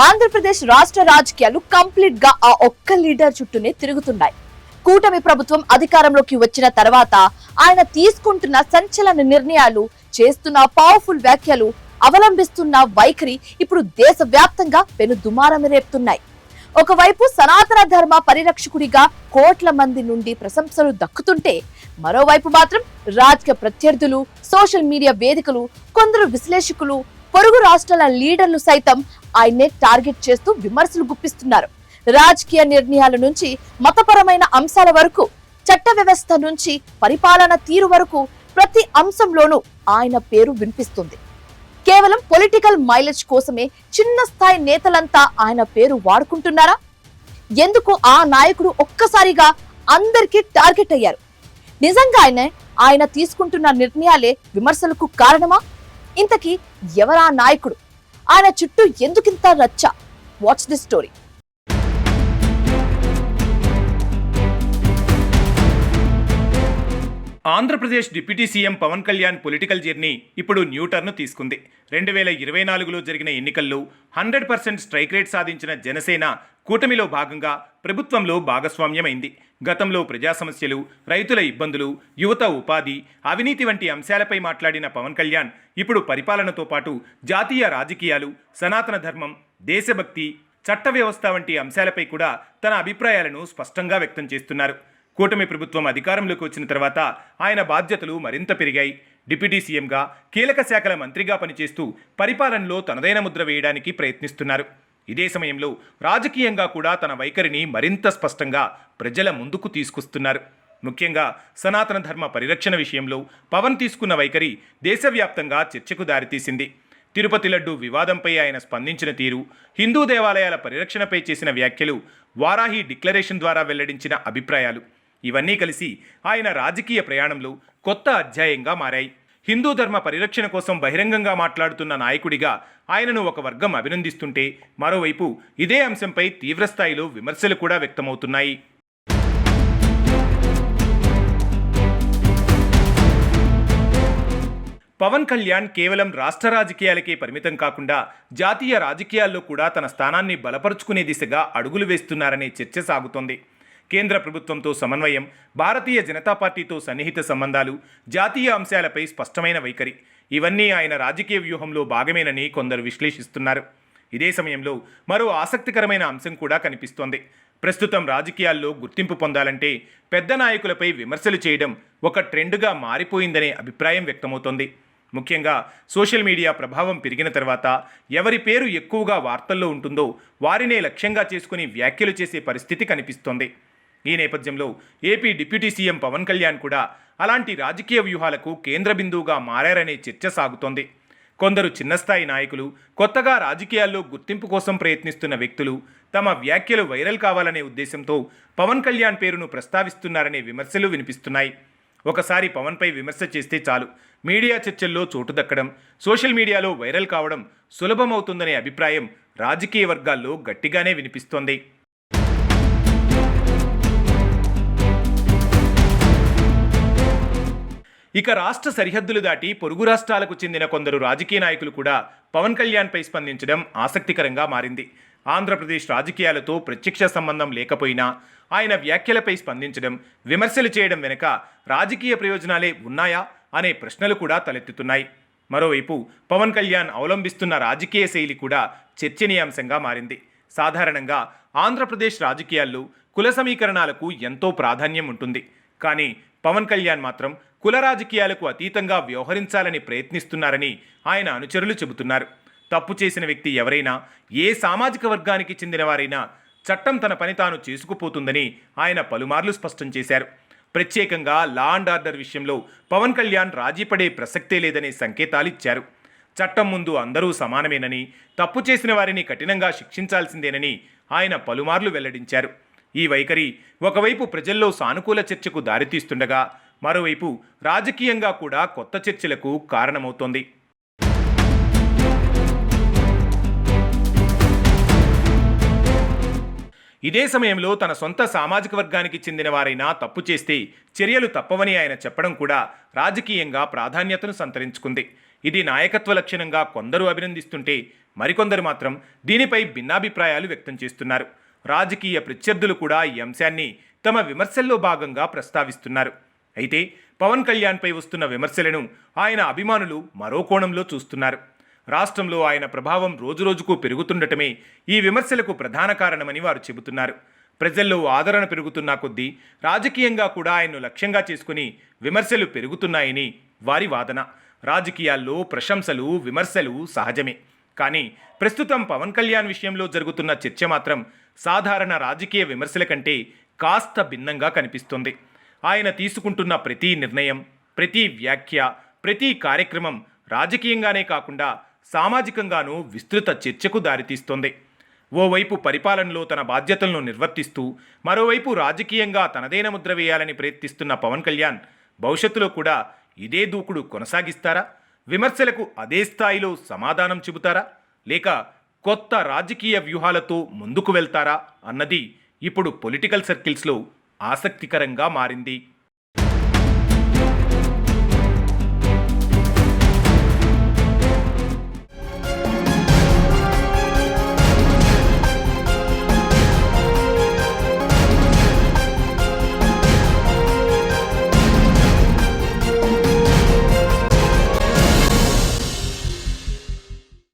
ఆంధ్రప్రదేశ్ రాష్ట్ర రాజకీయాలు కంప్లీట్ గా ఆ ఒక్క లీడర్ చుట్టూనే తిరుగుతున్నాయి. కూటమి ప్రభుత్వం అధికారంలోకి వచ్చిన తర్వాత ఆయన తీసుకుంటున్న సంచలన నిర్ణయాలు, చేస్తున్న పవర్ఫుల్ వ్యాఖ్యలు, అవలంబిస్తున్న వైఖరి ఇప్పుడు దేశవ్యాప్తంగా పెను దుమారం రేపుతున్నాయి. ఒకవైపు సనాతన ధర్మ పరిరక్షకుడిగా కోట్ల మంది నుండి ప్రశంసలు దక్కుతుంటే, మరోవైపు మాత్రం రాజకీయ ప్రత్యర్థులు, సోషల్ మీడియా వేదికలు, కొందరు విశ్లేషకులు, పొరుగు రాష్ట్రాల లీడర్లు సైతం ఆయన్నే టార్గెట్ చేస్తూ విమర్శలు గుప్పిస్తున్నారు. రాజకీయ నిర్ణయాల నుంచి మతపరమైన అంశాల వరకు, చట్ట వ్యవస్థ నుంచి పరిపాలన తీరు వరకు ప్రతి అంశంలోనూ ఆయన పేరు వినిపిస్తుంది. కేవలం పొలిటికల్ మైలేజ్ కోసమే చిన్న స్థాయి నేతలంతా ఆయన పేరు వాడుకుంటున్నారా? ఎందుకు ఆ నాయకుడు ఒక్కసారిగా అందరికీ టార్గెట్ అయ్యారు? నిజంగా ఆయన తీసుకుంటున్న నిర్ణయాలే విమర్శలకు కారణమా? ఇంతకీ ఎవరా నాయకుడు? ఆయన చుట్టూ ఎందుకింత రచ్చ? Watch the story. Andhra Pradesh deputy CM Pawan Kalyan political journey ఇప్పుడు న్యూ టర్న్ తీసుకుంది. 2024లో జరిగిన ఎన్నికల్లో 100% స్ట్రైక్ రేట్ సాధించిన జనసేన కూటమిలో భాగంగా ప్రభుత్వంలో భాగస్వామ్యమైంది. గతంలో ప్రజా సమస్యలు, రైతుల ఇబ్బందులు, యువత ఉపాధి, అవినీతి వంటి అంశాలపై మాట్లాడిన పవన్ కళ్యాణ్ ఇప్పుడు పరిపాలనతో పాటు జాతీయ రాజకీయాలు, సనాతన ధర్మం, దేశభక్తి, చట్ట వ్యవస్థ వంటి అంశాలపై కూడా తన అభిప్రాయాలను స్పష్టంగా వ్యక్తం చేస్తున్నారు. కూటమి ప్రభుత్వం అధికారంలోకి వచ్చిన తర్వాత ఆయన బాధ్యతలు మరింత పెరిగాయి. డిప్యూటీ సీఎంగా, కీలక శాఖల మంత్రిగా పనిచేస్తూ పరిపాలనలో తనదైన ముద్ర వేయడానికి ప్రయత్నిస్తున్నారు. ఇదే సమయంలో రాజకీయంగా కూడా తన వైఖరిని మరింత స్పష్టంగా ప్రజల ముందుకు తీసుకొస్తున్నారు. ముఖ్యంగా సనాతన ధర్మ పరిరక్షణ విషయంలో పవన్ తీసుకున్న వైఖరి దేశవ్యాప్తంగా చర్చకు దారితీసింది. తిరుపతి లడ్డు వివాదంపై ఆయన స్పందించిన తీరు, హిందూ దేవాలయాల పరిరక్షణపై చేసిన వ్యాఖ్యలు, వారాహి డిక్లరేషన్ ద్వారా వెల్లడించిన అభిప్రాయాలు, ఇవన్నీ కలిసి ఆయన రాజకీయ ప్రయాణంలో కొత్త అధ్యాయంగా మారాయి. హిందూ ధర్మ పరిరక్షణ కోసం బహిరంగంగా మాట్లాడుతున్న నాయకుడిగా ఆయనను ఒక వర్గం అభినందిస్తుంటే, మరోవైపు ఇదే అంశంపై తీవ్రస్థాయిలో విమర్శలు కూడా వ్యక్తమవుతున్నాయి. పవన్ కళ్యాణ్ కేవలం రాష్ట్ర రాజకీయాలకే పరిమితం కాకుండా జాతీయ రాజకీయాల్లో కూడా తన స్థానాన్ని బలపరుచుకునే దిశగా అడుగులు వేస్తున్నారనే చర్చ సాగుతోంది. కేంద్ర ప్రభుత్వంతో సమన్వయం, భారతీయ జనతా పార్టీతో సన్నిహిత సంబంధాలు, జాతీయ అంశాలపై స్పష్టమైన వైఖరి, ఇవన్నీ ఆయన రాజకీయ వ్యూహంలో భాగమేనని కొందరు విశ్లేషిస్తున్నారు. ఇదే సమయంలో మరో ఆసక్తికరమైన అంశం కూడా కనిపిస్తోంది. ప్రస్తుతం రాజకీయాల్లో గుర్తింపు పొందాలంటే పెద్ద నాయకులపై విమర్శలు చేయడం ఒక ట్రెండ్గా మారిపోయిందనే అభిప్రాయం వ్యక్తమవుతోంది. ముఖ్యంగా సోషల్ మీడియా ప్రభావం పెరిగిన తర్వాత ఎవరి పేరు ఎక్కువగా వార్తల్లో ఉంటుందో వారినే లక్ష్యంగా చేసుకుని వ్యాఖ్యలు చేసే పరిస్థితి కనిపిస్తోంది. ఈ నేపథ్యంలో AP deputy CM Pawan Kalyan కూడా అలాంటి రాజకీయ వ్యూహాలకు కేంద్ర బిందువుగా మారారనే చర్చ సాగుతోంది. కొందరు చిన్నస్థాయి నాయకులు, కొత్తగా రాజకీయాల్లో గుర్తింపు కోసం ప్రయత్నిస్తున్న వ్యక్తులు తమ వ్యాఖ్యలు వైరల్ కావాలనే ఉద్దేశంతో పవన్ కళ్యాణ్ పేరును ప్రస్తావిస్తున్నారనే విమర్శలు వినిపిస్తున్నాయి. ఒకసారి పవన్పై విమర్శ చేస్తే చాలు, మీడియా చర్చల్లో చోటు దక్కడం, సోషల్ మీడియాలో వైరల్ కావడం సులభమవుతుందనే అభిప్రాయం రాజకీయ వర్గాల్లో గట్టిగానే వినిపిస్తోంది. ఇక రాష్ట్ర సరిహద్దులు దాటి పొరుగు రాష్ట్రాలకు చెందిన కొందరు రాజకీయ నాయకులు కూడా పవన్ కళ్యాణ్పై స్పందించడం ఆసక్తికరంగా మారింది. ఆంధ్రప్రదేశ్ రాజకీయాలతో ప్రత్యక్ష సంబంధం లేకపోయినా ఆయన వ్యాఖ్యలపై స్పందించడం, విమర్శలు చేయడం వెనుక రాజకీయ ప్రయోజనాలే ఉన్నాయా అనే ప్రశ్నలు కూడా తలెత్తుతున్నాయి. మరోవైపు పవన్ కళ్యాణ్ అవలంబిస్తున్న రాజకీయ శైలి కూడా చర్చనీయాంశంగా మారింది. సాధారణంగా ఆంధ్రప్రదేశ్ రాజకీయాల్లో కుల సమీకరణాలకు ఎంతో ప్రాధాన్యం ఉంటుంది. కానీ పవన్ కళ్యాణ్ మాత్రం కుల రాజకీయాలకు అతీతంగా వ్యవహరించాలని ప్రయత్నిస్తున్నారని ఆయన అనుచరులు చెబుతున్నారు. తప్పు చేసిన వ్యక్తి ఎవరైనా, ఏ సామాజిక వర్గానికి చెందినవారైనా చట్టం తన పని తాను చేసుకుపోతుందని ఆయన పలుమార్లు స్పష్టం చేశారు. ప్రత్యేకంగా లా అండ్ ఆర్డర్ విషయంలో పవన్ కళ్యాణ్ రాజీపడే ప్రసక్తే లేదనే సంకేతాలిచ్చారు. చట్టం ముందు అందరూ సమానమేనని, తప్పు చేసిన వారిని కఠినంగా శిక్షించాల్సిందేనని ఆయన పలుమార్లు వెల్లడించారు. ఈ వైఖరి ఒకవైపు ప్రజల్లో సానుకూల చర్చకు దారితీస్తుండగా, మరోవైపు రాజకీయంగా కూడా కొత్త చర్చలకు కారణమవుతోంది. ఇదే సమయంలో తన సొంత సామాజిక వర్గానికి చెందిన వారైనా తప్పు చేస్తే చర్యలు తప్పవని ఆయన చెప్పడం కూడా రాజకీయంగా ప్రాధాన్యతను సంతరించుకుంది. ఇది నాయకత్వ లక్షణంగా కొందరు అభినందిస్తుంటే, మరికొందరు మాత్రం దీనిపై భిన్నాభిప్రాయాలు వ్యక్తం చేస్తున్నారు. రాజకీయ ప్రత్యర్థులు కూడా ఈ అంశాన్ని తమ విమర్శల్లో భాగంగా ప్రస్తావిస్తున్నారు. అయితే పవన్ కళ్యాణ్పై వస్తున్న విమర్శలను ఆయన అభిమానులు మరో కోణంలో చూస్తున్నారు. రాష్ట్రంలో ఆయన ప్రభావం రోజురోజుకు పెరుగుతుండటమే ఈ విమర్శలకు ప్రధాన కారణమని వారు చెబుతున్నారు. ప్రజల్లో ఆదరణ పెరుగుతున్న కొద్దీ రాజకీయంగా కూడా ఆయన్ను లక్ష్యంగా చేసుకుని విమర్శలు పెరుగుతున్నాయని వారి వాదన. రాజకీయాల్లో ప్రశంసలు విమర్శలు సహజమే. కానీ ప్రస్తుతం పవన్ కళ్యాణ్ విషయంలో జరుగుతున్న చర్చ మాత్రం సాధారణ రాజకీయ విమర్శల కంటే కాస్త భిన్నంగా కనిపిస్తుంది. ఆయన తీసుకుంటున్న ప్రతి నిర్ణయం, ప్రతి వ్యాఖ్య, ప్రతి కార్యక్రమం రాజకీయంగానే కాకుండా సామాజికంగానూ విస్తృత చర్చకు దారితీస్తోంది. ఓవైపు పరిపాలనలో తన బాధ్యతలను నిర్వర్తిస్తూ మరోవైపు రాజకీయంగా తనదైన ముద్ర వేయాలని ప్రయత్నిస్తున్న పవన్ కళ్యాణ్ భవిష్యత్తులో కూడా ఇదే దూకుడు కొనసాగిస్తారా? విమర్శలకు అదే స్థాయిలో సమాధానం చెబుతారా? లేక కొత్త రాజకీయ వ్యూహాలతో ముందుకు వెళ్తారా అన్నది ఇప్పుడు పొలిటికల్ సర్కిల్స్లో ఆసక్తికరంగా మారింది.